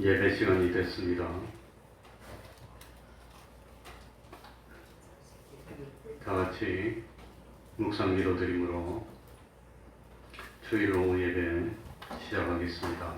예배 시간이 됐습니다. 다 같이 묵상 기도드림으로 주일 오후 예배 시작하겠습니다.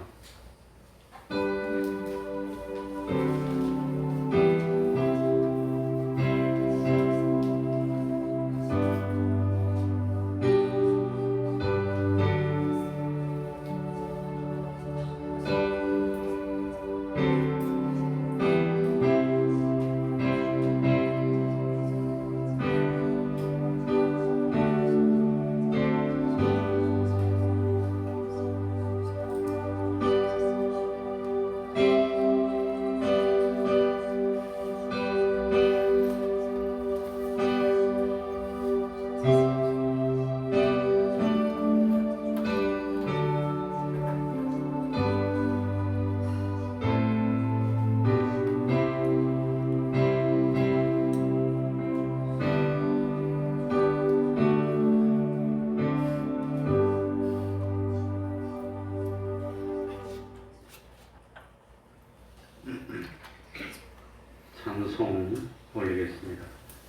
찬송 올리겠습니다.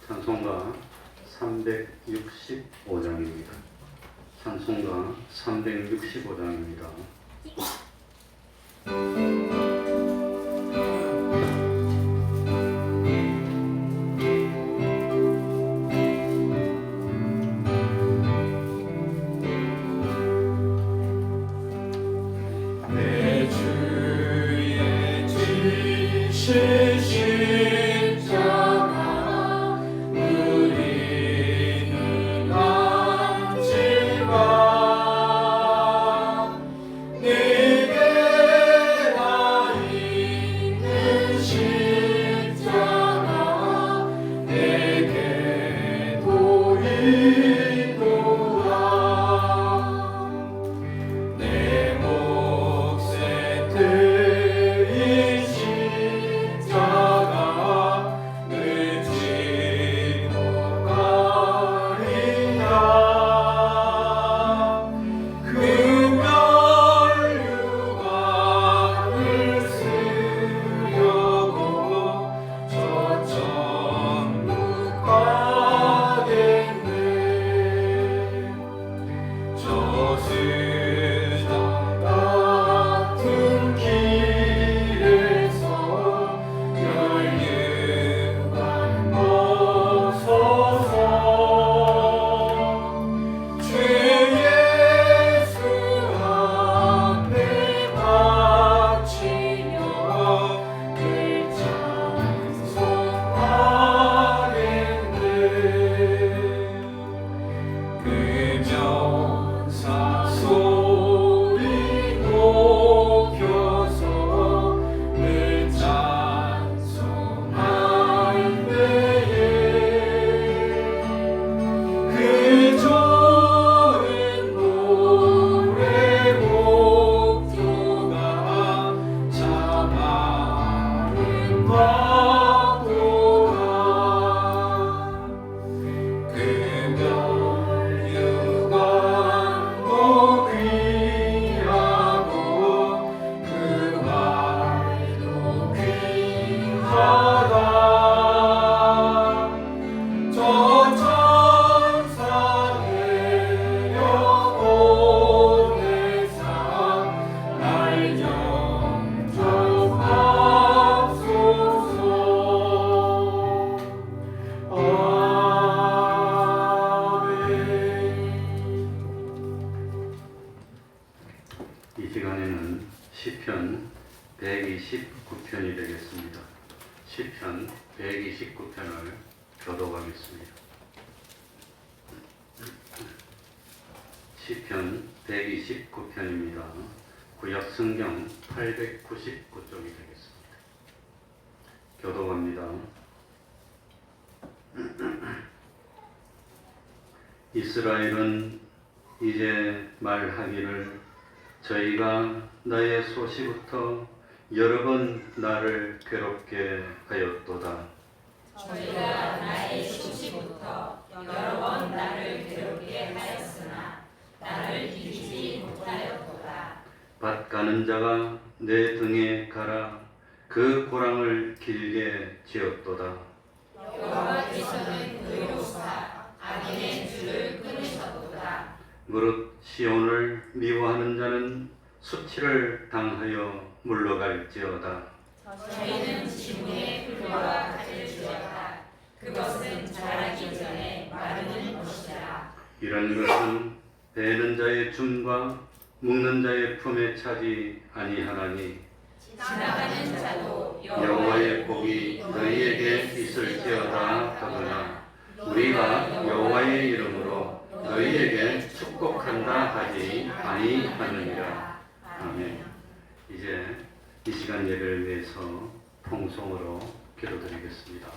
찬송가 365장입니다. 찬송가 365장입니다. 내 주의 지시 이 시간에는 시편 129편이 되겠습니다. 시편 129편을 교독하겠습니다. 시편 129편입니다. 구약 성경 899쪽이 되겠습니다. 교독합니다. 이스라엘은 이제 말하기를 저희가 나의 소시부터 여러 번 나를 괴롭게 하였도다. 저희가 나의 소시부터 여러 번 나를 괴롭게 하였으나 나를 이기지 못하였도다. 밭 가는 자가 내 등에 가라. 그 고랑을 길게 지었도다. 여호와께서는 의로우사 악인의 줄을 끊으셨도다. 무릇 시온을 미워하는 자는 수치를 당하여 물러갈지어다. 저희는 지붕의 풀과 같을 지어다. 그것은 자라기 전에 마르는 것이라. 이런 것은 베는 자의 줌과 묶는 자의 품에 차지 아니하나니 지나가는 자도 여호와의 복이 너희에게 있을지어다 하거나 우리가 여호와의 이름으로 너희에게 축복한다 하지 아니하느니라. 아멘. 이제 이 시간 예배를 위해서 통성으로 기도드리겠습니다.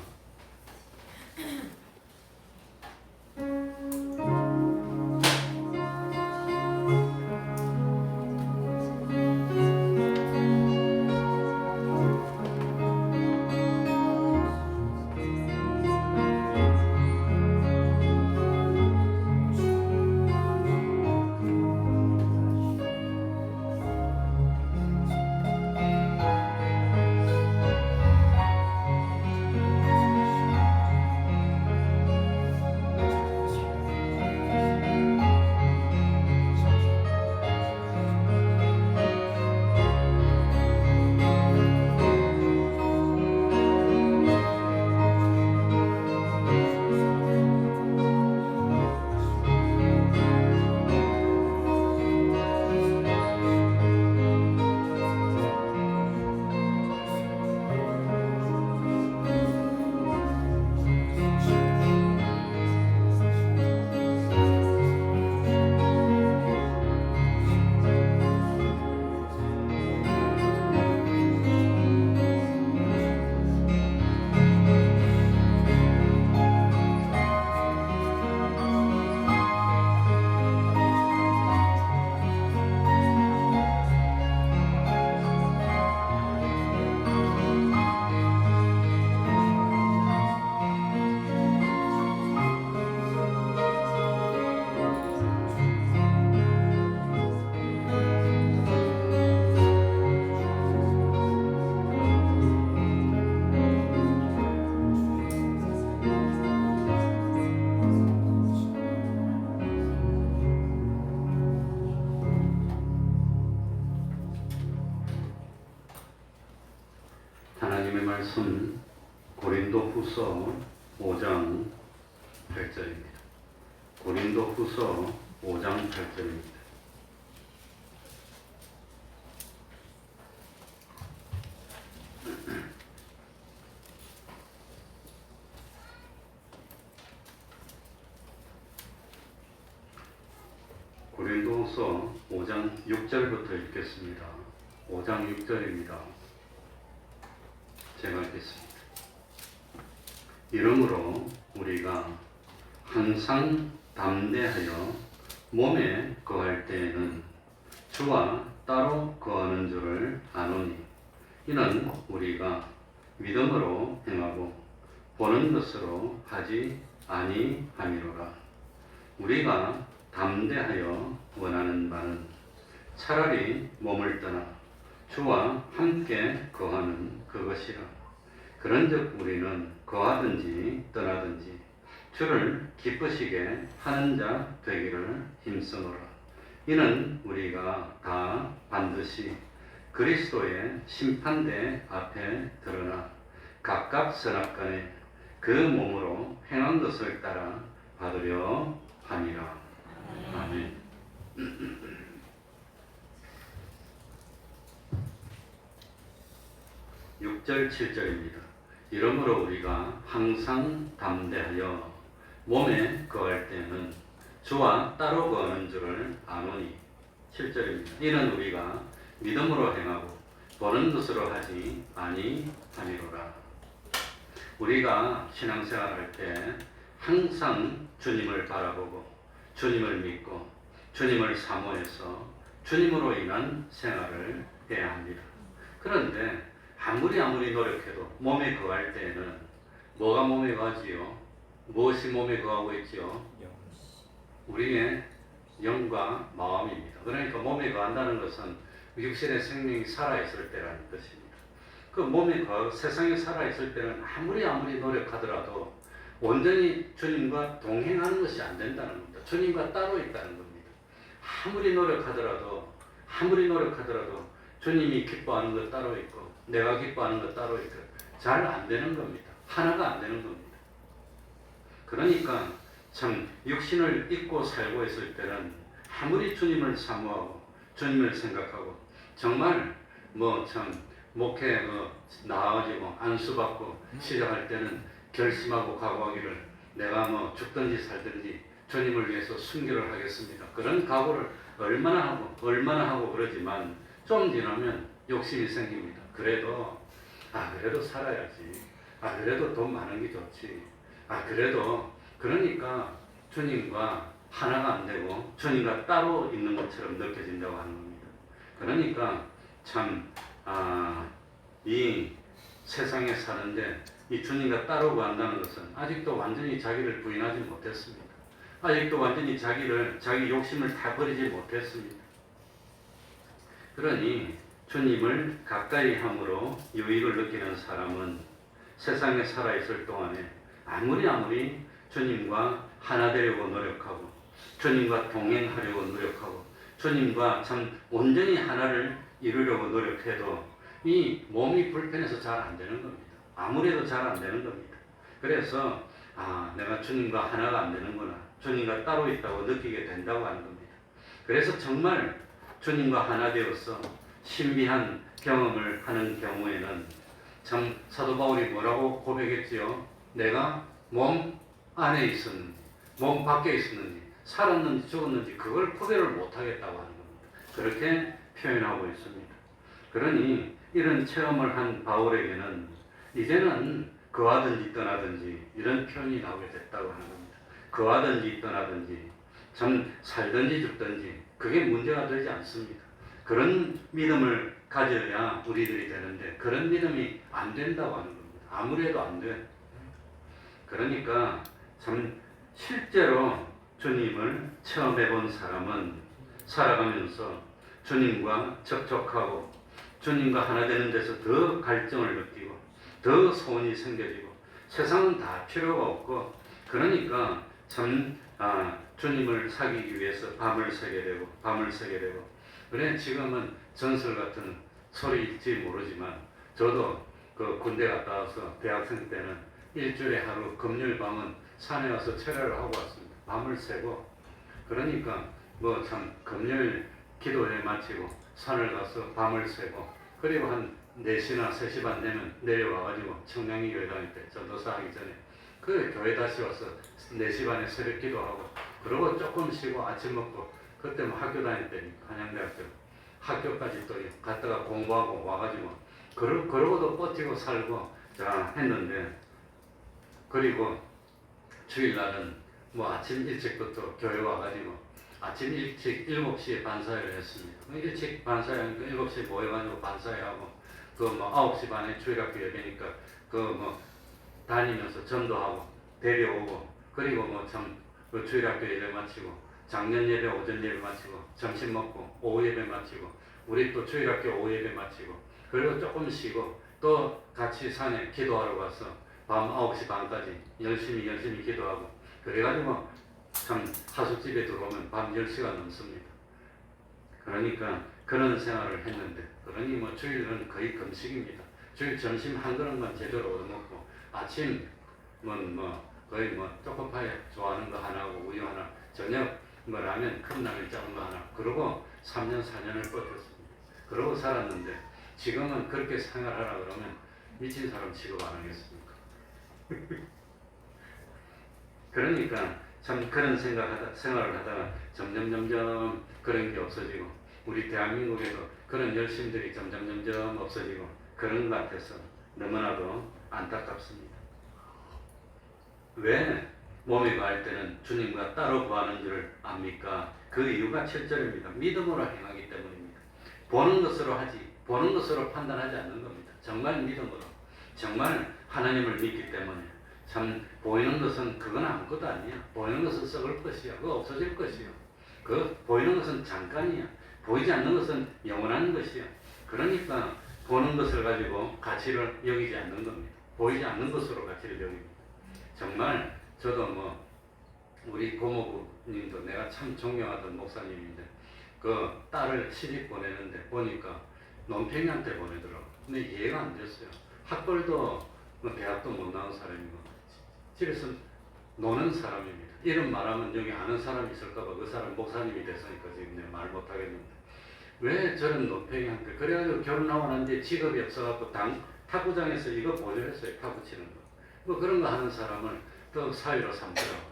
하나님의 말씀 고린도후서 5장 8절입니다. 고린도후서 5장 8절입니다. 고린도후서 5장 6절부터 읽겠습니다. 5장 6절입니다. 제가 읽겠습니다. 이러므로 우리가 항상 담대하여 몸에 거할 때에는 주와 따로 거하는 줄을 아노니 이는 우리가 믿음으로 행하고 보는 것으로 하지 아니함이로라. 우리가 담대하여 원하는 바는 차라리 몸을 떠나 주와 함께 거하는 그것이라. 그런즉 우리는 거하든지 떠나든지 주를 기쁘시게 하는 자 되기를 힘쓰노라. 이는 우리가 다 반드시 그리스도의 심판대 앞에 드러나 각각 선악간에 그 몸으로 행한 것을 따라 받으려 함이라. 아멘. 6절 7절입니다. 이러므로 우리가 항상 담대하여 몸에 거할 때는 주와 따로 거하는 줄을 아노니 7절입니다. 이는 우리가 믿음으로 행하고 보는 것으로 하지 아니함이로라. 우리가 신앙생활할 때 항상 주님을 바라보고 주님을 믿고 주님을 사모해서 주님으로 인한 생활을 해야 합니다. 그런데 아무리 노력해도 몸에 거할 때에는 뭐가 몸에 거하지요? 무엇이 몸에 거하고 있지요? 우리의 영과 마음입니다. 그러니까 몸에 거한다는 것은 육신의 생명이 살아있을 때라는 뜻입니다. 그 몸이 세상에 살아있을 때는 아무리 노력하더라도 온전히 주님과 동행하는 것이 안 된다는 겁니다. 주님과 따로 있다는 겁니다. 아무리 노력하더라도 주님이 기뻐하는 것 따로 있고 내가 기뻐하는 것 따로 있고 잘 안 되는 겁니다. 하나가 안 되는 겁니다. 그러니까 참 육신을 잊고 살고 있을 때는 아무리 주님을 사모하고 주님을 생각하고 정말 목회 나와가지고 안수받고 시작할 때는 결심하고 각오하기를 내가 죽든지 살든지 주님을 위해서 순교를 하겠습니다. 그런 각오를 얼마나 하고 그러지만 좀 지나면 욕심이 생깁니다. 그래도 살아야지. 그래도 돈 많은 게 좋지. 그러니까 주님과 하나가 안 되고 주님과 따로 있는 것처럼 느껴진다고 하는 겁니다. 그러니까 이 세상에 사는데 이 주님과 따로 구한다는 것은 아직도 완전히 자기를 부인하지 못했습니다. 아직도 완전히 자기 욕심을 다 버리지 못했습니다. 그러니 주님을 가까이 함으로 유익을 느끼는 사람은 세상에 살아있을 동안에 아무리 주님과 하나 되려고 노력하고 주님과 동행하려고 노력하고 주님과 온전히 하나를 이루려고 노력해도 이 몸이 불편해서 잘 안 되는 겁니다. 아무래도 잘 안 되는 겁니다. 그래서 내가 주님과 하나가 안 되는구나. 주님과 따로 있다고 느끼게 된다고 하는 겁니다. 그래서 정말 주님과 하나 되어서 신비한 경험을 하는 경우에는 참 사도 바울이 뭐라고 고백했지요? 내가 몸 안에 있었는지 몸 밖에 있었는지 살았는지 죽었는지 그걸 구별을 못하겠다고 하는 겁니다. 그렇게 표현하고 있습니다. 그러니 이런 체험을 한 바울에게는 이제는 거하든지 떠나든지 이런 표현이 나오게 됐다고 하는 겁니다. 거하든지 떠나든지 살든지 죽든지 그게 문제가 되지 않습니다. 그런 믿음을 가져야 우리들이 되는데 그런 믿음이 안 된다고 하는 겁니다. 아무래도 안 돼. 그러니까 실제로 주님을 체험해 본 사람은 살아가면서 주님과 접촉하고 주님과 하나 되는 데서 더 갈증을 느끼고 더 소원이 생겨지고 세상은 다 필요가 없고 그러니까 주님을 사귀기 위해서 밤을 새게 되고 그래 지금은 전설 같은 소리일지 모르지만 저도 그 군대 갔다 와서 대학생 때는 일주일에 하루 금요일 밤은 산에 와서 철야를 하고 왔습니다. 밤을 새고 그러니까 금요일 기도회 마치고 산을 가서 밤을 새고 그리고 한 4시나 3시 반 되면 내려와가지고 청량리 교회 다닐 때 전도사 하기 전에 그 교회 다시 와서 4시 반에 새벽 기도하고 그러고 조금 쉬고 아침 먹고 그때 학교 다닐 때 한양대학교 학교까지 또 갔다가 공부하고 와가지고 그러고도 버티고 살고 했는데 그리고 주일날은 아침 일찍부터 교회 와가지고 아침 일찍 7시에 반사회를 했습니다. 일찍 반사회하니까 7시에 모여가지고 반사회하고 9시 반에 주일학교 예배니까 다니면서 전도하고 데려오고 그리고 그 주일학교 예배 마치고 작년 예배 오전 예배 마치고 점심 먹고 오후 예배 마치고 우리 또 주일학교 오후 예배 마치고 그리고 조금 쉬고 또 같이 산에 기도하러 가서 밤 9시 반까지 열심히 기도하고 그래가지고 하숙집에 들어오면 밤 10시가 넘습니다. 그러니까 그런 생활을 했는데 그러니 주일은 거의 금식입니다. 주일 점심 한 그릇만 제대로 얻어먹고 아침 거의 초코파이 좋아하는 거 하나 하고 우유 하나 저녁 라면 큰 라면 작은 거 하나 그러고 3년 4년을 버텼습니다. 그러고 살았는데 지금은 그렇게 생활하라 그러면 미친 사람 취급 안 하겠습니까? 그러니까 그런 생활을 하다가 점점 그런 게 없어지고 우리 대한민국에도 그런 열심들이 점점 없어지고 그런 것 같아서 너무나도 안타깝습니다. 왜 몸에 가할 때는 주님과 따로 구하는 줄 압니까? 그 이유가 7절입니다. 믿음으로 행하기 때문입니다. 보는 것으로 판단하지 않는 겁니다. 정말 믿음으로 정말 하나님을 믿기 때문에 보이는 것은 그건 아무것도 아니야. 보이는 것은 썩을 것이야. 그거 없어질 것이야. 그 보이는 것은 잠깐이야. 보이지 않는 것은 영원한 것이요. 그러니까 보는 것을 가지고 가치를 여기지 않는 겁니다. 보이지 않는 것으로 가치를 여깁니다. 정말 저도 뭐 우리 고모부님도 내가 참 존경하던 목사님인데 그 딸을 시집 보내는데 보니까 논팽이한테 보내더라고. 근데 이해가 안 됐어요. 학벌도 뭐 대학도 못 나온 사람이고 집에서 노는 사람입니다. 이런 말하면 여기 아는 사람이 있을까봐 그 사람 목사님이 됐으니까 지금 내가 말 못하겠는데 왜 저런 논팽이한테 그래가지고 결혼하고 난 뒤에 직업이 없어갖고 탁구장에서 이거 보조했어요. 탁구 치는 거. 뭐 그런 거 하는 사람을 또 사위로 삼더라고.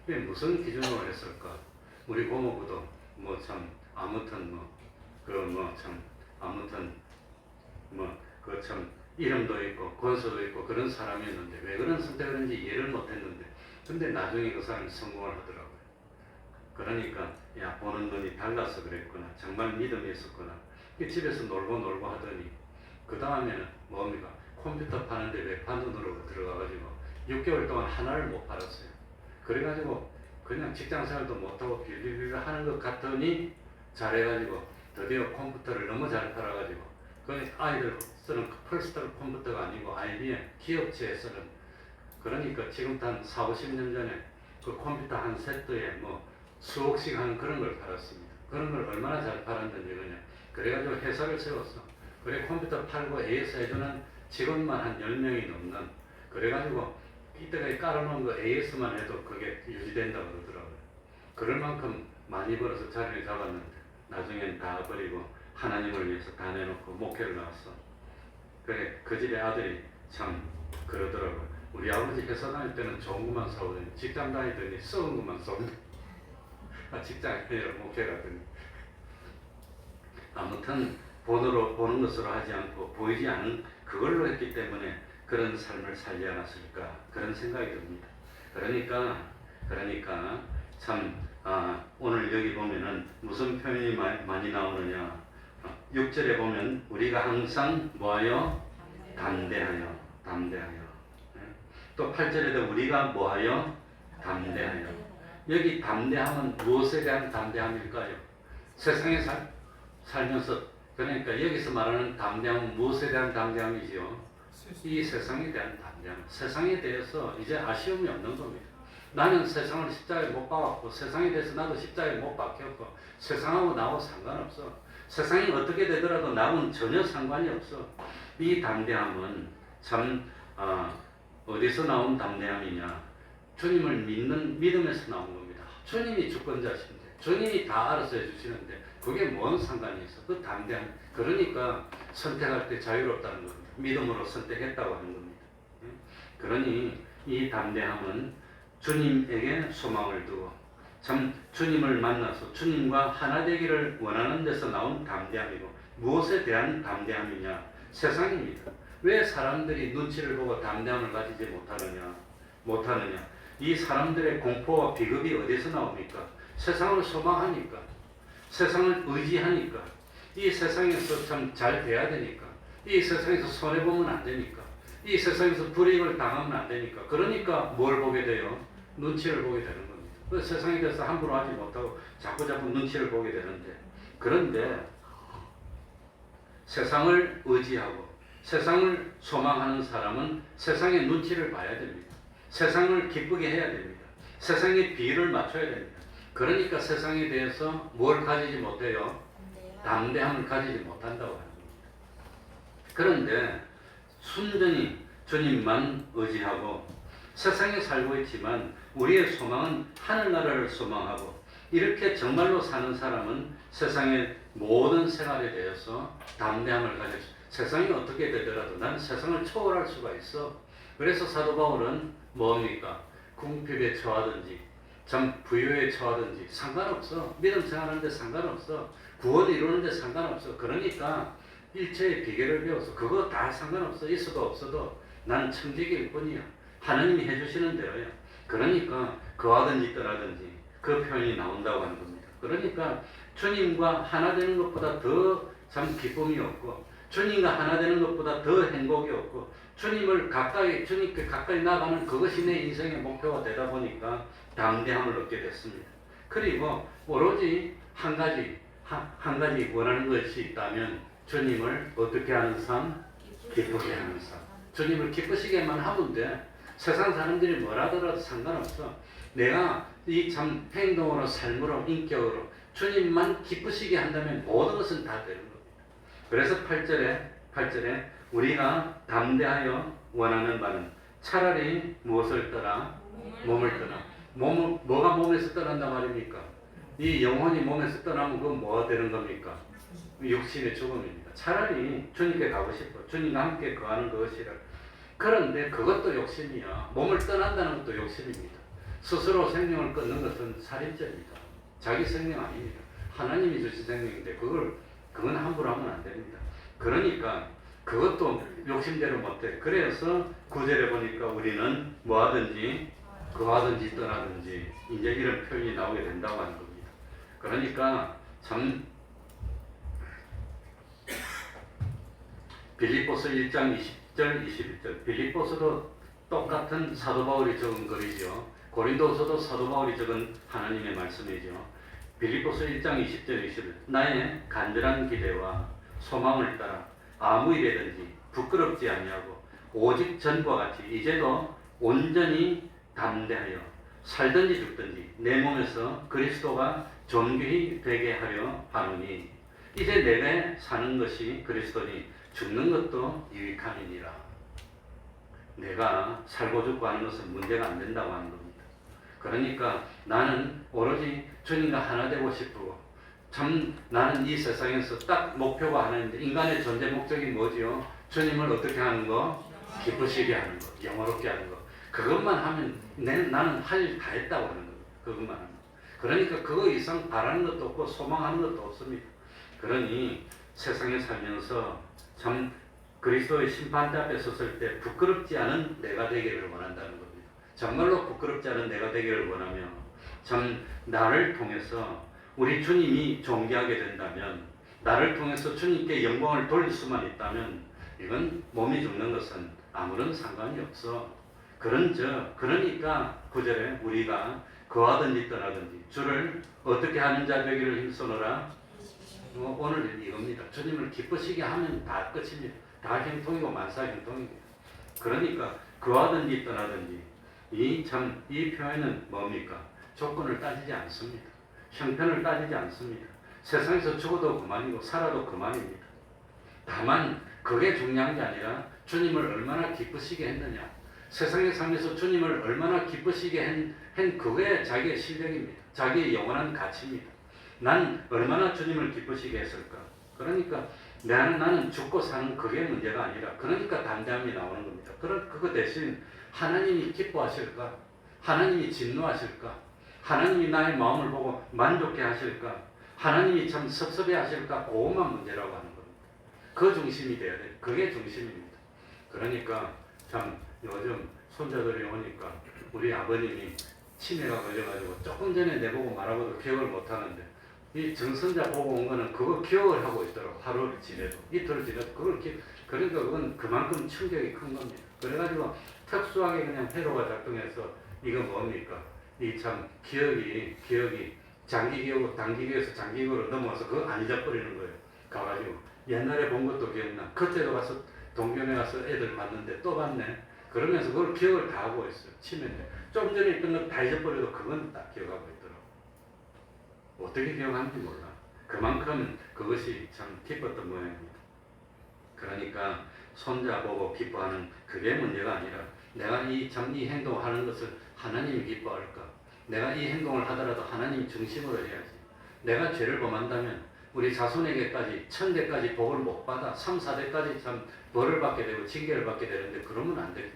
그게 무슨 기준으로 했을까? 우리 고모부도 뭐 참 아무튼 그 참 이름도 있고 권수도 있고 그런 사람이었는데 왜 그런 선택을 했는지 이해를 못했는데 근데 나중에 그 사람이 성공을 하더라고요. 그러니까 야 보는 눈이 달라서 그랬구나. 정말 믿음이 있었구나. 집에서 놀고 하더니 그 다음에는 뭡니까? 컴퓨터 파는데 외판으로 들어가가지고 6개월 동안 하나를 못 팔았어요. 그래가지고 그냥 직장생활도 못하고 빌빌빌 하는 것 같더니 잘해가지고 드디어 컴퓨터를 너무 잘 팔아가지고 그 아이들 쓰는 퍼스널 컴퓨터가 아니고 IBM 기업체에 쓰는 그러니까 지금부터 한 40-50년 전에 그 컴퓨터 한 세트에 뭐 수억씩 하는 그런 걸 팔았습니다. 그런 걸 얼마나 잘 팔았는지 그냥 그래가지고 회사를 세웠어. 그래 컴퓨터 팔고 AS 해주는 직원만 한 10명이 넘는 그래가지고 이때까지 깔아놓은 거 AS만 해도 그게 유지된다고 그러더라고요. 그럴 만큼 많이 벌어서 자리를 잡았는데 나중엔 다 버리고 하나님을 위해서 다 내놓고 목회를 나왔어. 그래 그 집의 아들이 참 그러더라고요. 우리 아버지 회사 다닐 때는 좋은 것만 사오더니 직장 다니더니 썩은 것만 사오더니 직장에 목회 가더니 아무튼 보는 것으로 하지 않고 보이지 않은 그걸로 했기 때문에 그런 삶을 살지 않았을까 그런 생각이 듭니다. 그러니까 참 오늘 여기 보면은 무슨 표현이 많이 나오느냐 6절에 보면 우리가 항상 뭐하여 담대하여 또 8절에도 우리가 뭐하여 담대하여 여기 담대함은 무엇에 대한 담대함일까요? 세상에 살면서 그러니까 여기서 말하는 담대함은 무엇에 대한 담대함이지요? 이 세상에 대한 담대함. 세상에 대해서 이제 아쉬움이 없는 겁니다. 나는 세상을 십자가에 못 박았고 세상에 대해서 나도 십자가에 못 박혔고 세상하고 나하고 상관없어. 세상이 어떻게 되더라도 나하고는 전혀 상관이 없어. 이 담대함은 참 어디서 나온 담대함이냐? 주님을 믿는 믿음에서 나온 겁니다. 주님이 주권자신데 주님이 다 알아서 해주시는데 그게 뭔 상관이 있어? 그 담대함. 그러니까 선택할 때 자유롭다는 겁니다. 믿음으로 선택했다고 하는 겁니다. 그러니 이 담대함은 주님에게 소망을 두고 참 주님을 만나서 주님과 하나 되기를 원하는 데서 나온 담대함이고 무엇에 대한 담대함이냐? 세상입니다. 왜 사람들이 눈치를 보고 담대함을 가지지 못하느냐? 이 사람들의 공포와 비겁이 어디서 나옵니까? 세상을 소망하니까, 세상을 의지하니까, 이 세상에서 참 잘 돼야 되니까, 이 세상에서 손해보면 안 되니까, 이 세상에서 불이익을 당하면 안 되니까, 그러니까 뭘 보게 돼요? 눈치를 보게 되는 겁니다. 그 세상에 대해서 함부로 하지 못하고 자꾸 눈치를 보게 되는데, 그런데 세상을 의지하고 세상을 소망하는 사람은 세상의 눈치를 봐야 됩니다. 세상을 기쁘게 해야 됩니다. 세상의 비율을 맞춰야 됩니다. 그러니까 세상에 대해서 뭘 가지지 못해요? 담대함을 가지지 못한다고 하는 겁니다. 그런데 순전히 주님만 의지하고 세상에 살고 있지만 우리의 소망은 하늘나라를 소망하고 이렇게 정말로 사는 사람은 세상의 모든 생활에 대해서 담대함을 가질 수 세상이 어떻게 되더라도 나는 세상을 초월할 수가 있어. 그래서 사도 바울은 뭡니까? 궁핍에 처하든지 참 부유에 처하든지 상관없어. 믿음 생활하는데 상관없어. 구원 이루는데 상관없어. 그러니까 일체의 비결을 배워서 그거 다 상관없어. 있어도 없어도 나는 청지기일 뿐이야. 하나님이 해주시는 대로야. 그러니까 거하든지 떠나든지 그 표현이 나온다고 하는 겁니다. 그러니까 주님과 하나 되는 것보다 더 참 기쁨이 없고 주님과 하나 되는 것보다 더 행복이 없고 주님께 가까이 나가는 그것이 내 인생의 목표가 되다 보니까 담대함을 얻게 됐습니다. 그리고 오로지 한 가지 한 가지 원하는 것이 있다면 주님을 어떻게 하는 삶? 기쁘게 하는 삶. 주님을 기쁘시게만 하면 돼. 세상 사람들이 뭐라 하더라도 상관없어. 내가 이 참 행동으로, 삶으로, 인격으로 주님만 기쁘시게 한다면 모든 것은 다 되는 겁니다. 그래서 8절에 우리가 담대하여 원하는 바는 차라리 무엇을 떠나? 몸을 떠나. 뭐가 몸에서 떠난단 말입니까? 이 영혼이 몸에서 떠나면 그건 뭐가 되는 겁니까? 육신의 죽음입니다. 차라리 주님께 가고 싶어. 주님과 함께 거하는 것이라. 그런데 그것도 욕심이야. 몸을 떠난다는 것도 욕심입니다. 스스로 생명을 끊는 것은 살인죄입니다. 자기 생명 아닙니다. 하나님이 주신 생명인데 그건 함부로 하면 안 됩니다. 그러니까 그것도 욕심대로 못해. 그래서 9절에 보니까 우리는 뭐하든지 거하든지 떠나든지 이제 이런 표현이 나오게 된다고 하는 겁니다. 그러니까 참 빌립보서 1장 20절 21절 빌립보서도 똑같은 사도 바울이 적은 글이죠. 고린도서도 사도 바울이 적은 하나님의 말씀이죠. 빌립보서 1장 20절 21절 나의 간절한 기대와 소망을 따라 아무 일에든지 부끄럽지 아니하고 오직 전과 같이 이제도 온전히 담대하여 살든지 죽든지 내 몸에서 그리스도가 존귀히 되게 하려 하노니 이제 내가 사는 것이 그리스도니 죽는 것도 유익함이니라. 내가 살고 죽고 하는 것은 문제가 안 된다고 하는 겁니다. 그러니까 나는 오로지 주님과 하나 되고 싶고 참 나는 이 세상에서 딱 목표가 하나인데 인간의 존재 목적이 뭐지요? 주님을 어떻게 하는 거? 기쁘시게 하는 거, 영화롭게 하는 거. 그것만 하면 나는 할 일 다 했다고 하는 겁니다. 그것만 하면. 그러니까 그거 이상 바라는 것도 없고 소망하는 것도 없습니다. 그러니 세상에 살면서 참 그리스도의 심판대 앞에 섰을 때 부끄럽지 않은 내가 되기를 원한다는 겁니다. 정말로 부끄럽지 않은 내가 되기를 원하며 참 나를 통해서 우리 주님이 존귀하게 된다면 나를 통해서 주님께 영광을 돌릴 수만 있다면 이건 몸이 죽는 것은 아무런 상관이 없어. 그러니까 9절에 우리가 거하든지 떠나든지 주를 어떻게 하는 자 되기를 힘쓰노라. 오늘 이겁니다. 주님을 기쁘시게 하면 다 끝입니다. 다 형통이고 만사 형통입니다. 그러니까 거하든지 떠나든지 이 표현은 뭡니까? 조건을 따지지 않습니다. 형편을 따지지 않습니다. 세상에서 죽어도 그만이고 살아도 그만입니다. 다만 그게 중요한 게 아니라 주님을 얼마나 기쁘시게 했느냐. 세상에 살면서 주님을 얼마나 기쁘시게 한 그게 자기의 실력입니다. 자기의 영원한 가치입니다. 난 얼마나 주님을 기쁘시게 했을까. 그러니까 나는 죽고 사는 그게 문제가 아니라 그러니까 담대함이 나오는 겁니다. 그거 대신 하나님이 기뻐하실까? 하나님이 진노하실까? 하나님이 나의 마음을 보고 만족해 하실까? 하나님이 참 섭섭해 하실까? 그것만 문제라고 하는 겁니다. 그 중심이 돼야 돼. 그게 중심입니다. 그러니까 참 요즘 손자들이 오니까 우리 아버님이 치매가 걸려가지고 조금 전에 내보고 말하고도 기억을 못하는데 이 정선자 보고 온 거는 그거 기억을 하고 있더라고. 하루를 지내도 이틀을 지내도 그러니까 그건 그만큼 충격이 큰 겁니다. 그래가지고 특수하게 그냥 회로가 작동해서 이거 뭡니까? 이 참 기억이 장기 기억으로 단기 기억에서 장기 기억으로 넘어와서 그거 안 잊어버리는 거예요. 가가지고 옛날에 본 것도 기억나. 그때도 가서 동경에 가서 애들 봤는데 또 봤네. 그러면서 그걸 기억을 다 하고 있어요. 치매인데 좀 전에 있던 거 다 잊어버려도 그건 딱 기억하고 있더라고. 어떻게 기억하는지 몰라. 그만큼 그것이 참 기뻤던 모양입니다. 그러니까 손자 보고 기뻐하는 그게 문제가 아니라 내가 이 행동을 하는 것을 하나님이 기뻐할까? 내가 이 행동을 하더라도 하나님 중심으로 해야지. 내가 죄를 범한다면 우리 자손에게까지 1000대까지 복을 못 받아 3, 4대까지 참 벌을 받게 되고 징계를 받게 되는데 그러면 안 되지.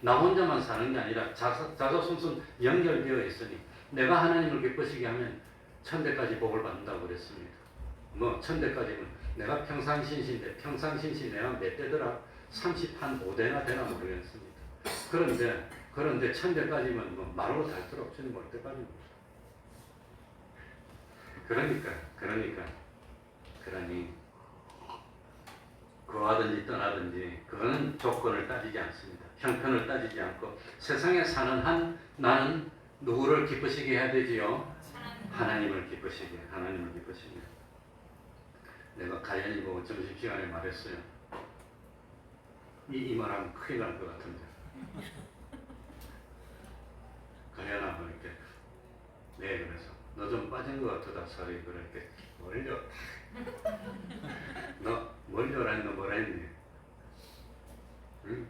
나 혼자만 사는 게 아니라 자손손 연결되어 있으니 내가 하나님을 기쁘시게 하면 1000대까지 복을 받는다고 그랬습니다. 1000대까지는 내가 평상신신인데 평상신신 내가 몇 대더라? 35대나 되나 모르겠습니다. 그런데 1000대까지면 말로 닳도록 주님 올 때까지입니다. 그러니 거하든지 떠나든지 그거는 조건을 따지지 않습니다. 형편을 따지지 않고 세상에 사는 한 나는 누구를 기쁘시게 해야 되지요? 하나님을 기쁘시게, 하나님을 기쁘시게. 내가 가연이 보고 점심시간에 말했어요. 이 말하면 큰일 날 것 같은데. 가연아, 그렇게. 네, 그래서 너 좀 빠진 것 같다, 살이. 그렇게 멀려. 너 멀려라 했나 뭐라 했니? 응?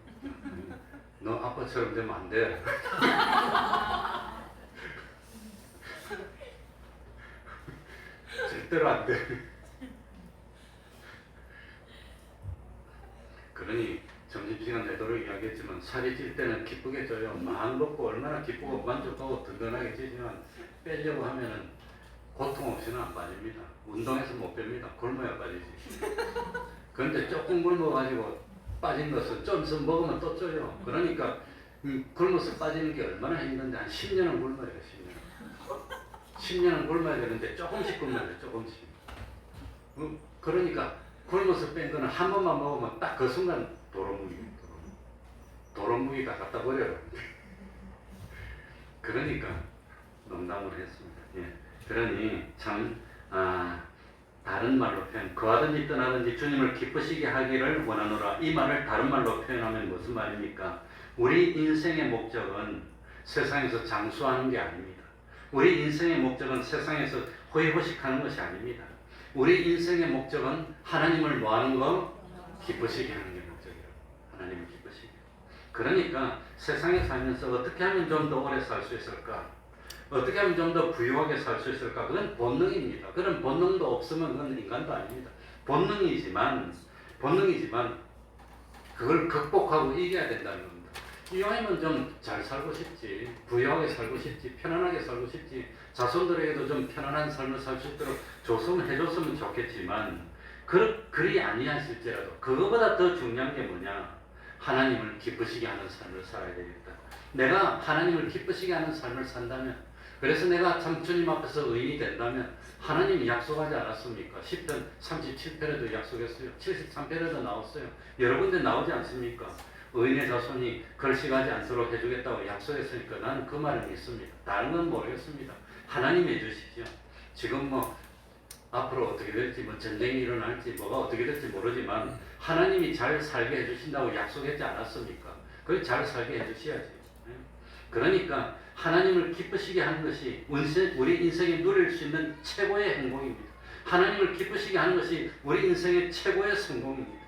너 아빠처럼 되면 안 돼. 절대로 안 돼. 그러니 점심시간 내도록 이야기했지만 살이 찔 때는 기쁘게 쪄요. 마음 먹고 얼마나 기쁘고 만족하고 든든하게 찌지만 빼려고 하면은 고통 없이는 안 빠집니다. 운동해서 못 뺍니다. 굶어야 빠지지. 그런데 조금 굶어가지고 빠진 것은 좀 더 먹으면 또 쪄요. 그러니까 굶어서 빠지는 게 얼마나 힘든데 한 10년은 굶어야 돼요. 10년. 10년은 굶어야 되는데 조금씩 굶어야 돼요. 조금씩. 그러니까 굶어서 뺀 거는 한 번만 먹으면 딱 그 순간 도루묵입니다. 도루묵이 다 갖다 버려요. 그러니까 농담을 했습니다. 예. 그러니 참 다른 말로 표현, 거하든지 떠나든지 주님을 기쁘시게 하기를 원하노라. 이 말을 다른 말로 표현하면 무슨 말입니까? 우리 인생의 목적은 세상에서 장수하는 게 아닙니다. 우리 인생의 목적은 세상에서 호의호식하는 것이 아닙니다. 우리 인생의 목적은 하나님을 뭐하는 거? 기쁘시게 하는 게 목적이에요. 하나님을 기쁘시게. 그러니까 세상에 살면서 어떻게 하면 좀 더 오래 살 수 있을까? 어떻게 하면 좀 더 부유하게 살 수 있을까? 그건 본능입니다. 그런 본능도 없으면 그건 인간도 아닙니다. 본능이지만 그걸 극복하고 이겨야 된다는 겁니다. 이왕이면 좀 잘 살고 싶지, 부유하게 살고 싶지, 편안하게 살고 싶지, 자손들에게도 좀 편안한 삶을 살 수 있도록 줬으면 해줬으면 좋겠지만 그리 아니하실지라도 그거보다 더 중요한 게 뭐냐? 하나님을 기쁘시게 하는 삶을 살아야 되겠다. 내가 하나님을 기쁘시게 하는 삶을 산다면, 그래서 내가 참 주님 앞에서 의인이 된다면 하나님이 약속하지 않았습니까? 10편 37편에도 약속했어요. 73편에도 나왔어요. 여러 군데 나오지 않습니까? 의인의 자손이 걸식하지 않도록 해주겠다고 약속했으니까 나는 그 말을 믿습니다. 다른 건 모르겠습니다. 하나님이 해주시죠. 지금 뭐 앞으로 어떻게 될지, 뭐 전쟁이 일어날지, 뭐가 어떻게 될지 모르지만 하나님이 잘 살게 해주신다고 약속했지 않았습니까? 그걸 잘 살게 해주셔야지. 그러니까 하나님을 기쁘시게 하는 것이 우리 인생에 누릴 수 있는 최고의 행복입니다. 하나님을 기쁘시게 하는 것이 우리 인생의 최고의 성공입니다.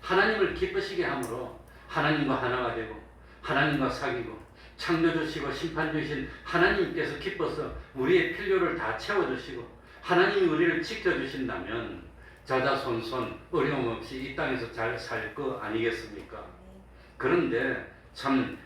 하나님을 기쁘시게 함으로 하나님과 하나가 되고 하나님과 사귀고 창조주시고 심판주신 하나님께서 기뻐서 우리의 필요를 다 채워주시고 하나님이 우리를 지켜주신다면 자자손손 어려움 없이 이 땅에서 잘 살 거 아니겠습니까? 그런데 참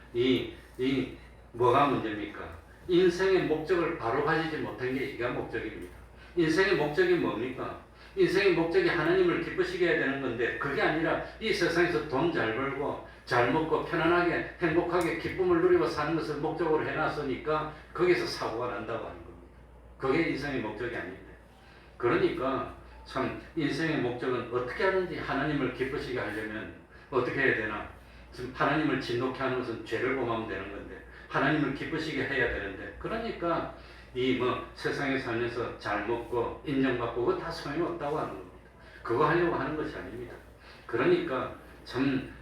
뭐가 문제입니까? 인생의 목적을 바로 가지지 못한 게 이가 목적입니다. 인생의 목적이 뭡니까? 인생의 목적이 하나님을 기쁘시게 해야 되는 건데 그게 아니라 이 세상에서 돈 잘 벌고 잘 먹고 편안하게 행복하게 기쁨을 누리고 사는 것을 목적으로 해놨으니까 거기서 사고가 난다고 하는 겁니다. 그게 인생의 목적이 아닌데. 그러니까 참 인생의 목적은 어떻게 하든지 하나님을 기쁘시게 하려면 어떻게 해야 되나? 지금 하나님을 진노케 하는 것은 죄를 범하면 되는 건데 하나님을 기쁘시게 해야 되는데 그러니까 세상에 살면서 잘 먹고 인정받고 그거 다 소용없다고 하는 겁니다. 그거 하려고 하는 것이 아닙니다. 그러니까 참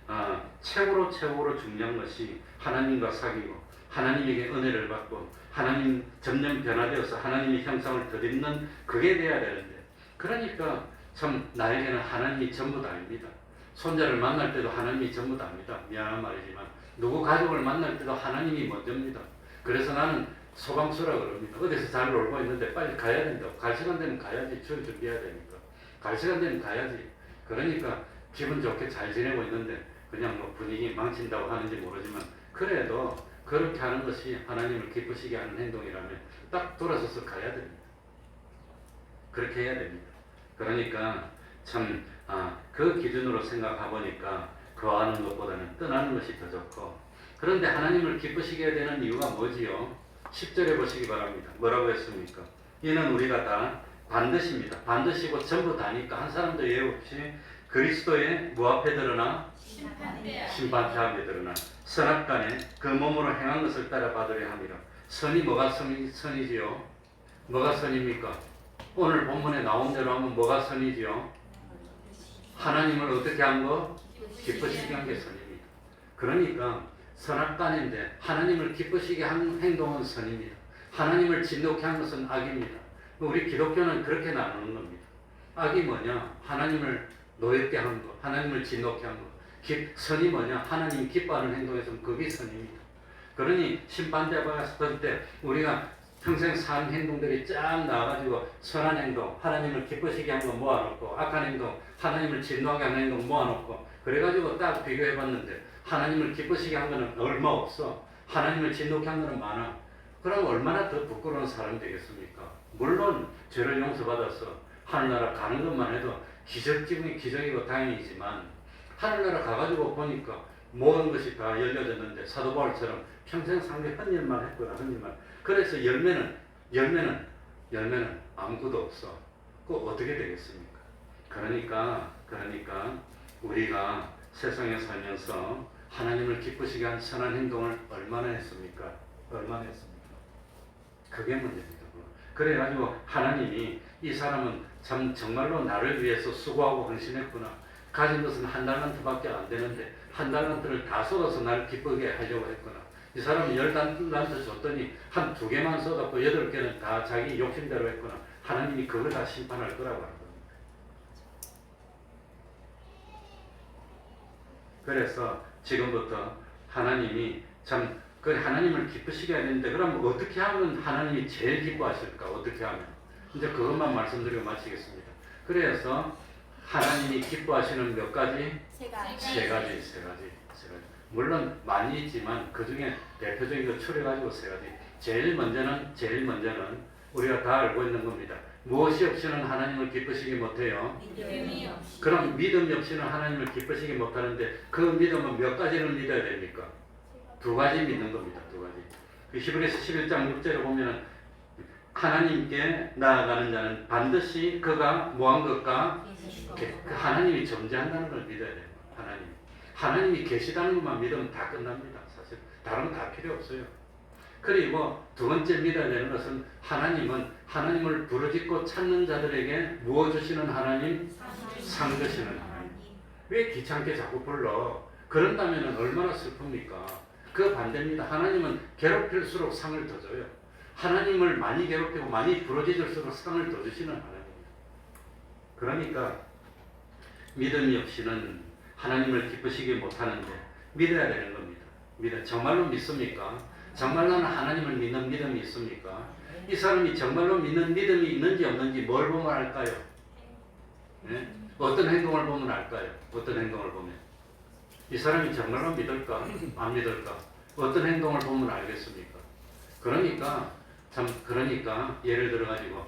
최고로 중요한 것이 하나님과 사귀고 하나님에게 은혜를 받고 하나님 점점 변화되어서 하나님의 형상을 덧입는 그게 돼야 되는데 그러니까 참 나에게는 하나님이 전부 다입니다. 손자를 만날 때도 하나님이 전부 다입니다. 미안한 말이지만 누구 가족을 만날 때도 하나님이 먼저입니다. 그래서 나는 소방수라 그럽니다. 어디서 잘 놀고 있는데 빨리 가야 된다고. 갈 시간 되면 가야지. 주일 준비해야 되니까. 갈 시간 되면 가야지. 그러니까 기분 좋게 잘 지내고 있는데 그냥 뭐 분위기 망친다고 하는지 모르지만 그래도 그렇게 하는 것이 하나님을 기쁘시게 하는 행동이라면 딱 돌아서서 가야 됩니다. 그렇게 해야 됩니다. 그러니까 참 그 기준으로 생각해 보니까 거하는 것보다는 떠나는 것이 더 좋고 그런데 하나님을 기쁘시게 되는 이유가 뭐지요? 10절에 보시기 바랍니다. 뭐라고 했습니까? 이는 우리가 다 반드시입니다. 반드시고 전부 다니까 한 사람도 예외 없이 그리스도의 뭐 앞에 드러나? 심판대 앞에 드러나 선악간에 그 몸으로 행한 것을 따라 받으려 함이라. 선이 뭐가 선이지요? 뭐가 선입니까? 오늘 본문에 나온 대로 하면 뭐가 선이지요? 하나님을 어떻게 한 거? 기쁘시게 한 게 선입니다. 그러니까 선악간인데 하나님을 기쁘시게 한 행동은 선입니다. 하나님을 진노케 한 것은 악입니다. 우리 기독교는 그렇게 나누는 겁니다. 악이 뭐냐? 하나님을 노엽게 한 거, 하나님을 진노케 한 거. 선이 뭐냐? 하나님이 기뻐하는 행동에서는 그게 선입니다. 그러니 심판대 봤을 때 우리가 평생 산 행동들이 쫙 나와가지고 선한 행동, 하나님을 기쁘시게 한 거 모아놓고 악한 행동, 하나님을 진노하게 하는 행동 모아놓고 그래가지고 딱 비교해봤는데 하나님을 기쁘시게 한 거는 얼마 없어. 하나님을 진노케 한 거는 많아. 그럼 얼마나 더 부끄러운 사람이 되겠습니까? 물론 죄를 용서받아서 하늘나라 가는 것만 해도 기적이고 다행이지만 하늘나라 가가지고 보니까 모든 것이 다 열려졌는데 사도 바울처럼 평생 상대 헛일만 했구나 헛일만. 그래서 열매는 아무것도 없어. 그거 어떻게 되겠습니까? 그러니까 우리가 세상에 살면서 하나님을 기쁘시게 한 선한 행동을 얼마나 했습니까? 그게 문제입니다. 그래가지고 하나님이 이 사람은 참 정말로 나를 위해서 수고하고 헌신했구나. 가진 것은 한 달란트밖에 안 되는데 한 달란트를 다 쏟아서 나를 기쁘게 하려고 했구나. 이 사람은 10달란트 줬더니 한 2개만 쏟았고 8개는 다 자기 욕심대로 했구나. 하나님이 그걸 다 심판할 거라고 하는 겁니다. 그래서 지금부터 하나님이 참 그 하나님을 기쁘시게 해야 되는데 그럼 어떻게 하면 하나님이 제일 기뻐하실까? 어떻게 하면? 이제 그것만 말씀드리고 마치겠습니다. 그래서 하나님이 기뻐하시는 몇 가지? 세 가지. 물론 많이 있지만 그 중에 대표적인 거 추려가지고 세 가지. 제일 먼저는 우리가 다 알고 있는 겁니다. 무엇이 없이는 하나님을 기쁘시게 못해요? 믿음이 없이. 그럼 믿음이 없이는 하나님을 기쁘시게 못하는데 그 믿음은 몇 가지를 믿어야 됩니까? 2가지 믿는 겁니다. 2가지. 그 히브리서 11장 6절에 보면은 하나님께 나아가는 자는 반드시 그가 뭐한 것과 그 하나님이 존재한다는 걸 믿어야 돼요. 하나님이 계시다는 것만 믿으면 다 끝납니다. 사실 다른 건 다 필요 없어요. 그리고 2번째 믿어야 되는 것은 하나님을 부르짖고 찾는 자들에게 무엇 주시는 하나님? 상 주시는 하나님. 왜 귀찮게 자꾸 불러? 그런다면 얼마나 슬픕니까? 그 반대입니다. 하나님은 괴롭힐수록 상을 더 줘요. 하나님을 많이 괴롭히고 많이 부르짖을수록 상을 더 주시는 하나님입니다. 그러니까 믿음이 없이는 하나님을 기쁘시게 못하는데 믿어야 되는 겁니다. 정말로 믿습니까? 정말로 하나님을 믿는 믿음이 있습니까? 이 사람이 정말로 믿는 믿음이 있는지 없는지 뭘 보면 알까요? 네? 어떤 행동을 보면 알까요? 어떤 행동을 보면 이 사람이 정말로 믿을까? 안 믿을까? 어떤 행동을 보면 알겠습니까? 그러니까 예를 들어가지고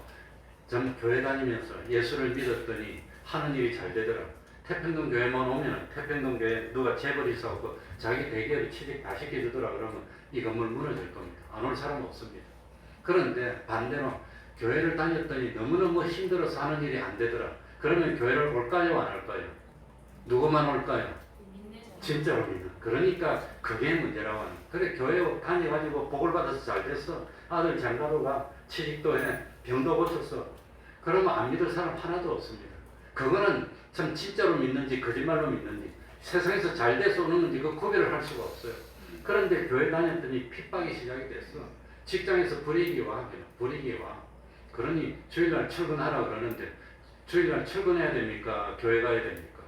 전 교회 다니면서 예수를 믿었더니 하는 일이 잘 되더라. 태평동 교회만 오면 태평동 교회 누가 재벌이 있어갖고 자기 대기업이 취직 다 시켜주더라 그러면 이 건물 무너질 겁니다. 안 올 사람 없습니다. 그런데 반대로 교회를 다녔더니 너무너무 힘들어서 하는 일이 안 되더라. 그러면 교회를 올까요? 안 올까요? 누구만 올까요? 진짜로 믿는. 그러니까 그게 문제라고 하는. 그래 교회 다녀가지고 복을 받아서 잘 됐어. 아들 장가도가 취직도 해. 병도 고쳤어. 그러면 안 믿을 사람 하나도 없습니다. 그거는 참 진짜로 믿는지 거짓말로 믿는지 세상에서 잘 돼서 오는지 그 구별을 할 수가 없어요. 그런데 교회 다녔더니 핍박이 시작이 됐어. 직장에서 불이익이 와. 그러니 주일날 출근하라 그러는데 주일날 출근해야 됩니까? 교회 가야 됩니까?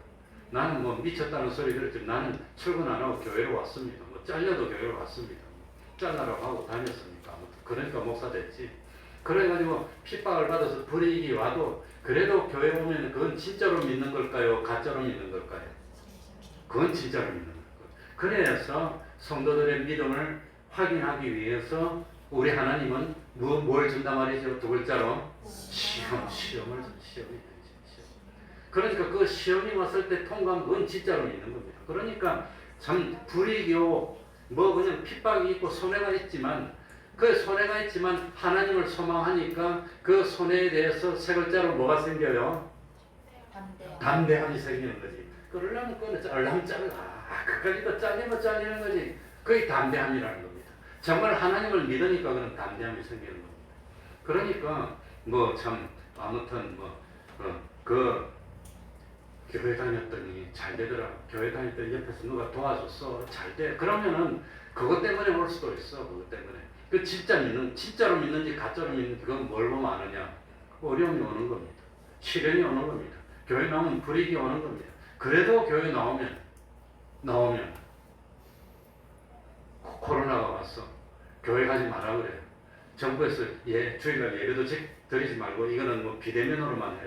나는 뭐 미쳤다는 소리 들었지 나는 출근 안 하고 교회로 왔습니다. 뭐 잘려도 교회로 왔습니다. 잘라라고 하고 다녔습니까? 그러니까 목사 됐지. 그래가지고 핍박을 받아서 불이익이 와도 그래도 교회 오면 그건 진짜로 믿는 걸까요? 가짜로 믿는 걸까요? 그건 진짜로 믿는 거예요. 그래서 성도들의 믿음을 확인하기 위해서 우리 하나님은 뭘 준단 말이죠? 2글자로 시험을 준 시험이. 그러니까 그 시험이 왔을 때 통과하면 그건 진짜로 믿는 겁니다. 그러니까 참 불이익이요 뭐 그냥 핍박이 있고 손해가 있지만 그 손해가 있지만 하나님을 소망하니까 그 손해에 대해서 3글자로 뭐가 생겨요? 담대함이 생기는 거지. 그러려면 그건 얼랑 잘라. 그까지도 잘리면 잘리는 거지. 그게 담대함이라는 겁니다. 정말 하나님을 믿으니까 그런 담대함이 생기는 겁니다. 그러니까 뭐 참 아무튼 그 교회 다녔더니 잘 되더라. 교회 다녔더니 옆에서 누가 도와줬어. 잘 돼. 그러면은 그것 때문에 올 수도 있어. 그것 때문에. 그 진짜로 믿는지 가짜로 믿는지 그건 뭘 보면 아느냐. 어려움이 오는 겁니다. 시련이 오는 겁니다. 교회 나오면 불이익이 오는 겁니다. 그래도 교회 나오면 코로나가 왔어. 교회 가지 마라 그래. 정부에서 주일날 예배도 드리지 말고 이거는 뭐 비대면으로만 해.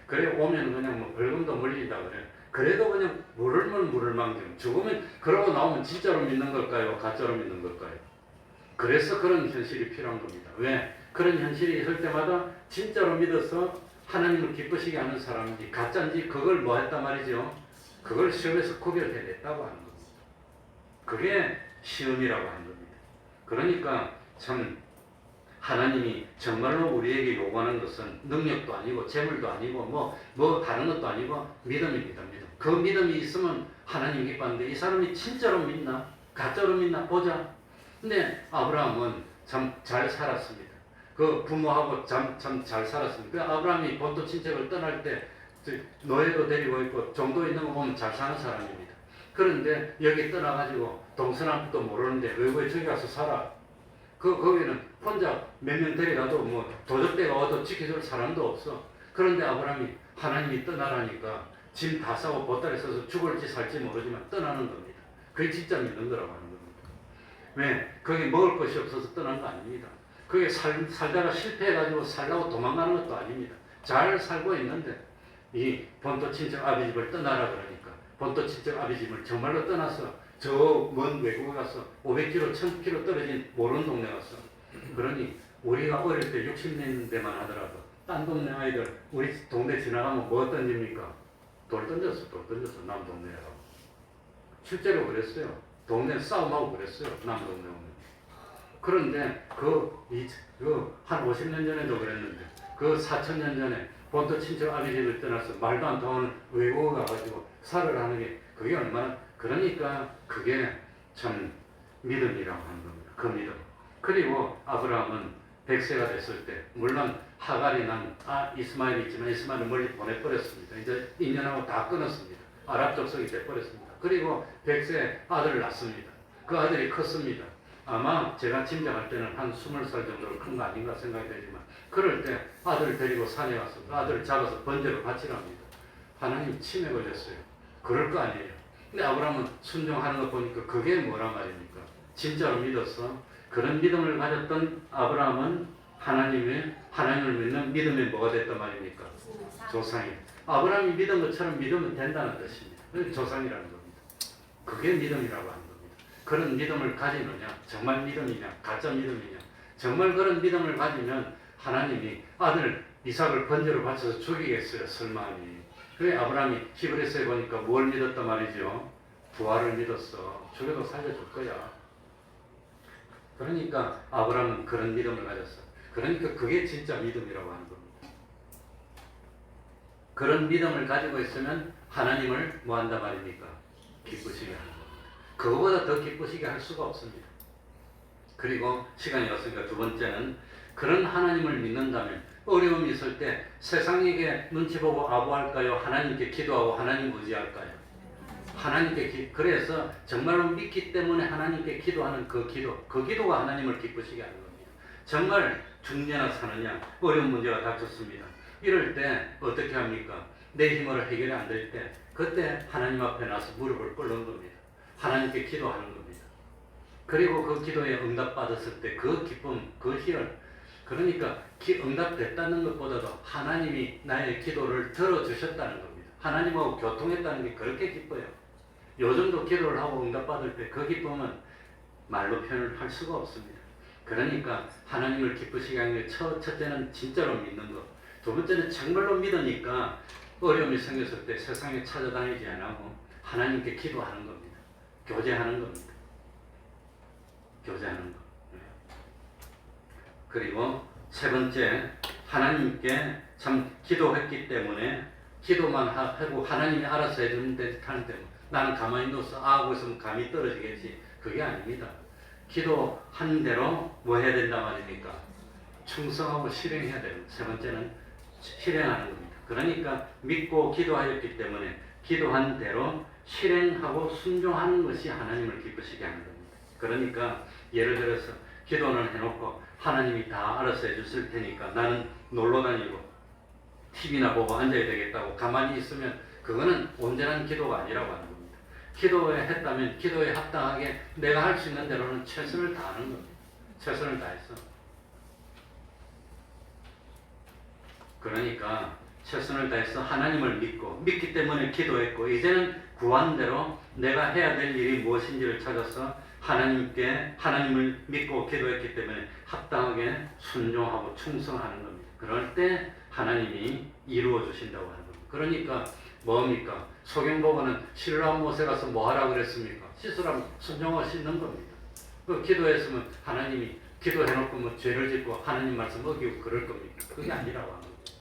그래 오면 그냥 뭐 벌금도 물린다 그래. 그래도 그냥 물을 만큼 죽으면 그러고 나오면 진짜로 믿는 걸까요? 가짜로 믿는 걸까요? 그래서 그런 현실이 필요한 겁니다. 왜? 그런 현실이 있을 때마다 진짜로 믿어서 하나님을 기쁘시게 하는 사람인지 가짜인지 그걸 뭐 했단 말이죠? 그걸 시험에서 구별해냈다고 하는 겁니다. 그게 시험이라고 하는 겁니다. 그러니까 참 하나님이 정말로 우리에게 요구하는 것은 능력도 아니고 재물도 아니고 뭐 다른 것도 아니고 믿음입니다. 믿음. 그 믿음이 있으면 하나님 기뻐하는데 이 사람이 진짜로 믿나? 가짜로 믿나? 보자. 근데 아브라함은 참 잘 살았습니다. 그 부모하고 참 잘 살았습니다. 그 아브라함이 본토 친척을 떠날 때 노예도 데리고 있고 정도 있는 거 보면 잘 사는 사람입니다. 그런데 여기 떠나가지고 동서남북도 모르는데 외국에 저기 가서 살아. 거기는 혼자 몇 명 데려가도 뭐 도적대가 와도 지켜줄 사람도 없어. 그런데 아브라함이 하나님이 떠나라니까 짐 다 싸고 보따리 써서 죽을지 살지 모르지만 떠나는 겁니다. 그게 진짜 믿는 거라고 하는 겁니다. 왜? 거기 먹을 것이 없어서 떠난 거 아닙니다. 그게 살다가 실패해가지고 살라고 도망가는 것도 아닙니다. 잘 살고 있는데 이 본토 친척 아비 집을 떠나라 그러니까 본토 친척 아비 집을 정말로 떠나서 저 먼 외국에 가서 500km, 1000km 떨어진 모르는 동네 갔어. 그러니 우리가 어릴 때 60년대만 하더라도 딴 동네 아이들 우리 동네 지나가면 뭐 던집니까? 돌 던졌어 남 동네라고. 실제로 그랬어요. 동네 싸움하고 그랬어요. 남 동네 오면. 그런데 한 50년 전에도 그랬는데 그 4000년 전에 본토 친척 아비 집을 떠나서 말도 안 통하는 외국에 가가지고 살을 하는 게 그게 얼마나 그러니까 그게 참 믿음이라고 하는 겁니다. 그 믿음. 그리고 아브라함은 100세가 됐을 때 물론 하갈이 난 이스마엘이 있지만 이스마엘을 멀리 보내버렸습니다. 이제 인연하고 다 끊었습니다. 아랍 족속이 돼버렸습니다. 그리고 100세 아들을 낳습니다. 그 아들이 컸습니다. 아마 제가 짐작할 때는 한 20살 정도로 큰 거 아닌가 생각이 되지만 그럴 때 아들을 데리고 산에 가서 그 아들을 잡아서 번제로 바치랍니다. 하나님 침에 걸렸어요. 그럴 거 아니에요. 근데 아브라함은 순종하는 거 보니까 그게 뭐란 말입니까? 진짜로 믿었어. 그런 믿음을 가졌던 아브라함은 하나님을 믿는 믿음이 뭐가 됐단 말입니까? 조상이. 아브라함이 믿은 것처럼 믿으면 된다는 뜻입니다. 그게 조상이라는 겁니다. 그게 믿음이라고 하는 겁니다. 그런 믿음을 가지느냐? 정말 믿음이냐? 가짜 믿음이냐? 정말 그런 믿음을 가지면 하나님이 아들 이삭을 번제로 바쳐서 죽이겠어요? 설마니. 그래 아브라함이 히브리서에 보니까 뭘 믿었단 말이죠? 부활을 믿었어. 죽여도 살려줄 거야. 그러니까 아브라함은 그런 믿음을 가졌어. 그러니까 그게 진짜 믿음이라고 하는 겁니다. 그런 믿음을 가지고 있으면 하나님을 뭐 한단 말입니까? 기쁘시게 하는 겁니다. 그거보다 더 기쁘시게 할 수가 없습니다. 그리고 시간이 없으니까 두 번째는 그런 하나님을 믿는다면 어려움이 있을 때 세상에게 눈치 보고 아부할까요? 하나님께 기도하고 하나님 의지할까요? 하나님께 그래서 정말로 믿기 때문에 하나님께 기도하는 그 기도가 하나님을 기쁘시게 하는 겁니다. 정말 죽느냐 사느냐 어려운 문제가 닥쳤습니다. 이럴 때 어떻게 합니까? 내 힘으로 해결이 안 될 때 그때 하나님 앞에 나서 무릎을 꿇는 겁니다. 하나님께 기도하는 겁니다. 그리고 그 기도에 응답받았을 때 그 기쁨, 그 희열 그러니까 응답됐다는 것보다도 하나님이 나의 기도를 들어주셨다는 겁니다. 하나님하고 교통했다는 게 그렇게 기뻐요. 요즘도 기도를 하고 응답받을 때 그 기쁨은 말로 표현을 할 수가 없습니다. 그러니까 하나님을 기쁘시게 하는 게 첫째는 진짜로 믿는 것. 두 번째는 정말로 믿으니까 어려움이 생겼을 때 세상에 찾아다니지 않고 하나님께 기도하는 겁니다. 교제하는 겁니다. 교제하는 것. 그리고 세 번째, 하나님께 참 기도했기 때문에 기도만 하고 하나님이 알아서 해주는 듯한 때문에 나는 가만히 누워서 하고 있으면 감이 떨어지겠지. 그게 아닙니다. 기도한 대로 뭐 해야 된단 말입니까? 충성하고 실행해야 됩니다. 세 번째는 실행하는 겁니다. 그러니까 믿고 기도하였기 때문에 기도한 대로 실행하고 순종하는 것이 하나님을 기쁘시게 하는 겁니다. 그러니까 예를 들어서 기도는 해놓고 하나님이 다 알아서 해줬을 테니까 나는 놀러 다니고 TV나 보고 앉아야 되겠다고 가만히 있으면 그거는 온전한 기도가 아니라고 하는 겁니다. 기도에 했다면 기도에 합당하게 내가 할 수 있는 대로는 최선을 다하는 겁니다. 최선을 다해서. 그러니까 최선을 다해서 하나님을 믿기 때문에 기도했고 이제는 구한 대로 내가 해야 될 일이 무엇인지를 찾아서 하나님을 믿고 기도했기 때문에 합당하게 순종하고 충성하는 겁니다. 그럴 때 하나님이 이루어 주신다고 하는 겁니다. 그러니까 뭡니까? 소경보고는 신라 못에 가서 뭐 하라고 그랬습니까? 씻으라면 순종하고 씻는 겁니다. 그 기도했으면 하나님이 기도해놓고 뭐 죄를 짓고 하나님 말씀 어기고 그럴 겁니까? 그게 아니라고 하는 겁니다.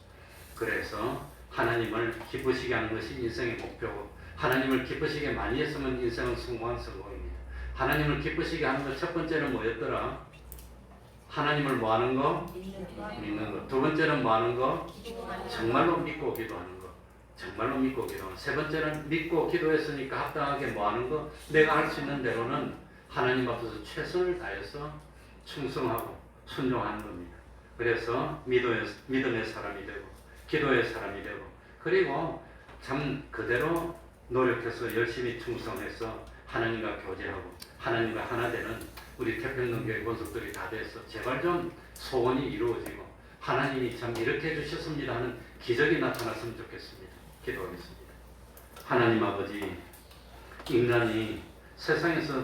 그래서 하나님을 기쁘시게 하는 것이 인생의 목표고 하나님을 기쁘시게 많이 했으면 인생은 성공한 성공입니다. 하나님을 기쁘시게 하는 것 첫 번째는 뭐였더라? 하나님을 뭐 하는 거? 믿는 거. 두 번째는 뭐 하는 거? 정말로 믿고 기도하는 거. 정말로 믿고 기도하는 거. 세 번째는 믿고 기도했으니까 합당하게 뭐 하는 거? 내가 할 수 있는 대로는 하나님 앞에서 최선을 다해서 충성하고 순종하는 겁니다. 그래서 믿음의 사람이 되고 기도의 사람이 되고 그리고 참 그대로 노력해서 열심히 충성해서 하나님과 교제하고 하나님과 하나 되는 우리 태평양교회 권속들이 다 돼서 제발 좀 소원이 이루어지고 하나님이 참 이렇게 해주셨습니다 하는 기적이 나타났으면 좋겠습니다. 기도하겠습니다. 하나님 아버지, 인간이 세상에서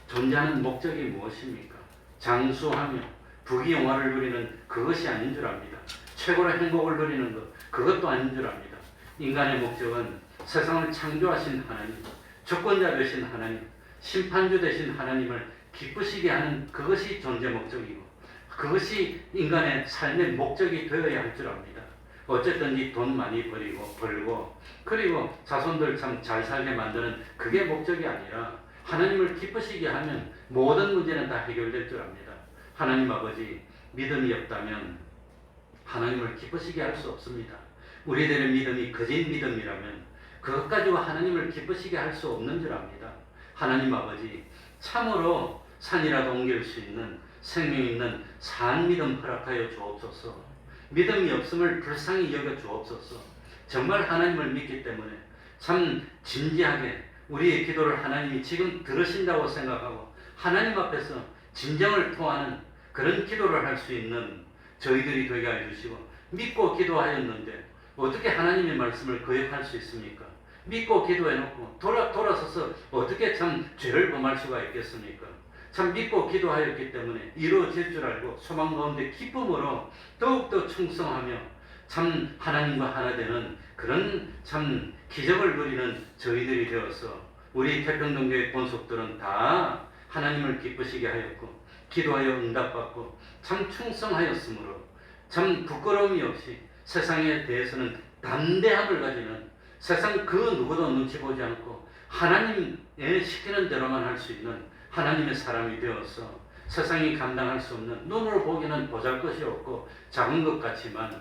존재하는 목적이 무엇입니까? 장수하며 부귀영화를 누리는 그것이 아닌 줄 압니다. 최고의 행복을 누리는 것 그것도 아닌 줄 압니다. 인간의 목적은 세상을 창조하신 하나님, 주권자 되신 하나님, 심판주 되신 하나님을 기쁘시게 하는 그것이 존재 목적이고 그것이 인간의 삶의 목적이 되어야 할 줄 압니다. 어쨌든지 돈 많이 벌고 그리고 자손들 참 잘 살게 만드는 그게 목적이 아니라 하나님을 기쁘시게 하면 모든 문제는 다 해결될 줄 압니다. 하나님 아버지, 믿음이 없다면 하나님을 기쁘시게 할 수 없습니다. 우리들의 믿음이 거짓 믿음이라면 그것 가지고 하나님을 기쁘시게 할 수 없는 줄 압니다. 하나님 아버지, 참으로 산이라도 옮길 수 있는 생명 있는 산 믿음 허락하여 주옵소서. 믿음이 없음을 불쌍히 여겨 주옵소서. 정말 하나님을 믿기 때문에 참 진지하게 우리의 기도를 하나님이 지금 들으신다고 생각하고 하나님 앞에서 진정을 토하는 그런 기도를 할 수 있는 저희들이 되게 해주시고 믿고 기도하였는데 어떻게 하나님의 말씀을 거역할 수 있습니까? 믿고 기도해놓고 돌아서서 어떻게 참 죄를 범할 수가 있겠습니까? 참 믿고 기도하였기 때문에 이루어질 줄 알고 소망 가운데 기쁨으로 더욱더 충성하며 참 하나님과 하나 되는 그런 참 기적을 누리는 저희들이 되어서 우리 태평동교회 본속들은 다 하나님을 기쁘시게 하였고 기도하여 응답받고 참 충성하였으므로 참 부끄러움이 없이 세상에 대해서는 담대함을 가지는 세상 그 누구도 눈치 보지 않고 하나님의 시키는 대로만 할 수 있는 하나님의 사람이 되어서 세상이 감당할 수 없는 눈으로 보기에는 보잘것이 없고 작은 것 같지만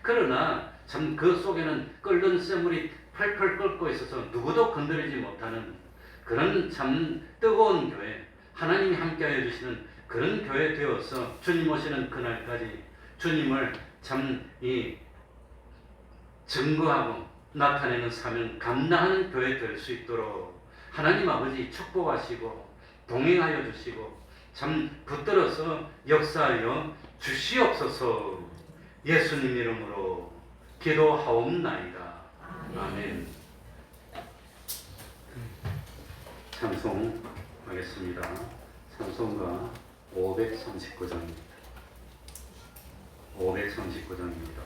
그러나 참 그 속에는 끓는 쇠물이 펄펄 끓고 있어서 누구도 건드리지 못하는 그런 참 뜨거운 교회, 하나님이 함께하여 주시는 그런 교회 되어서 주님 오시는 그날까지 주님을 참 증거하고 나타내는 사명 감당하는 교회 될 수 있도록 하나님 아버지 축복하시고 동행하여 주시고 참 붙들어서 역사하여 주시옵소서. 예수님 이름으로 기도하옵나이다. 아멘. 찬송하겠습니다. 찬송가 539장입니다. 539장입니다.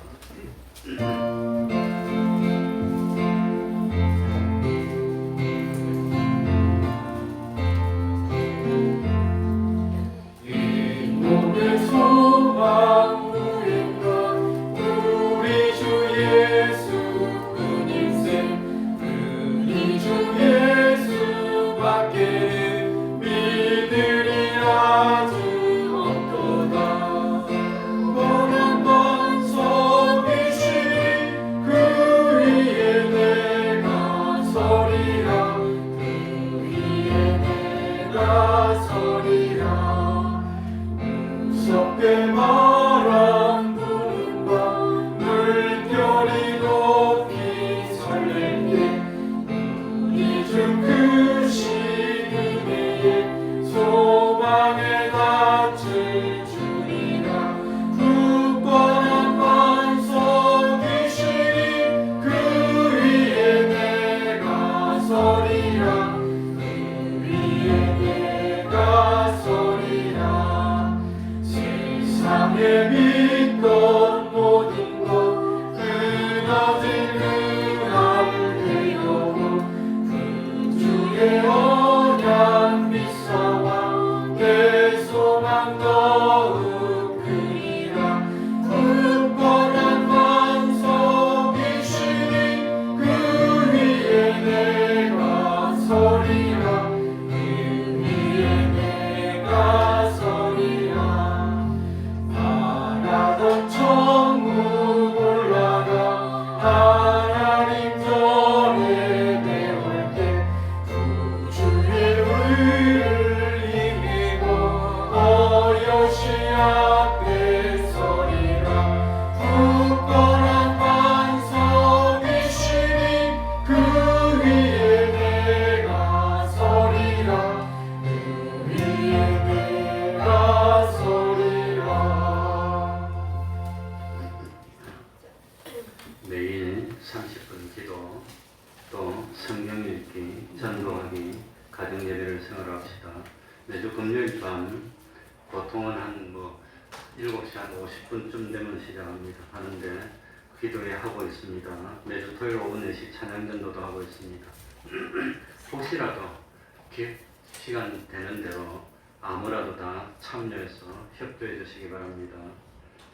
가정 예배를 생활합시다. 매주 금요일 밤 보통은 한 7시 한 50분쯤 되면 시작합니다. 하는데 기도회 하고 있습니다. 매주 토요일 오후 4시 찬양전도도 하고 있습니다. 혹시라도 시간 되는 대로 아무라도 다 참여해서 협조해 주시기 바랍니다.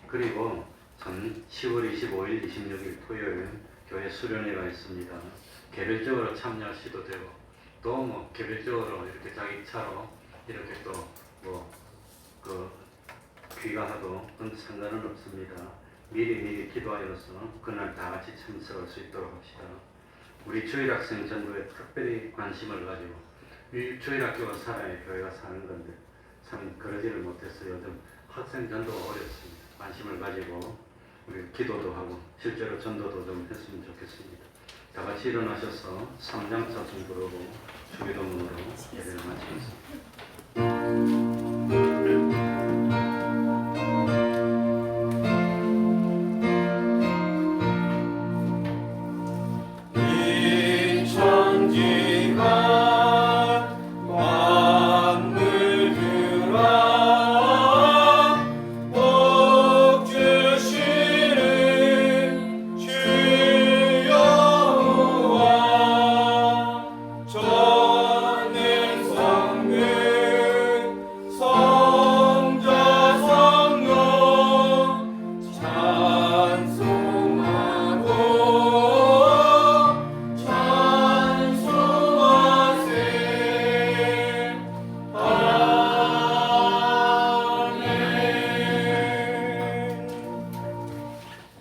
그리고 전 10월 25일, 26일 토요일 교회 수련회가 있습니다. 개별적으로 참여하셔도 되고 또 개별적으로 이렇게 자기 차로 이렇게 귀가하도 상관은 없습니다. 미리 기도하여서 그날 다 같이 참석할 수 있도록 합시다. 우리 주일학생 전도에 특별히 관심을 가지고 이 주일학교가 살아야 교회가 사는 건데 참 그러지를 못해서 요즘 학생 전도가 어렵습니다. 관심을 가지고 우리 기도도 하고 실제로 전도도 좀 했으면 좋겠습니다. 다 같이 일어나셔서 3장 찬송 부르고 주기도문으로 예배를 마치겠습니다.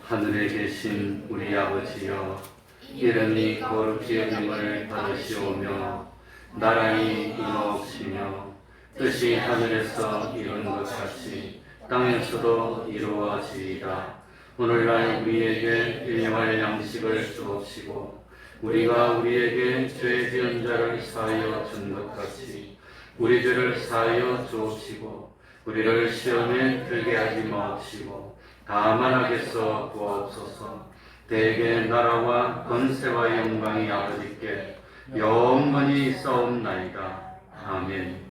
하늘에 계신 우리 아버지여, 이름이 거룩히 여김을 받으시오며 나라의 임하옵시며 뜻이 하늘에서 이룬 것 같이 땅에서도 이루어지이다. 오늘날 우리에게 일용할 양식을 주옵시고 우리가 우리에게 죄 지은 자를 사하여 준 것 같이 우리 죄를 사하여 주옵시고 우리를 시험에 들게 하지 마옵시고 다만 악에서 구하옵소서. 대개 나라와 권세와 영광이 아버지께 영원히 있사옵나이다. 아멘.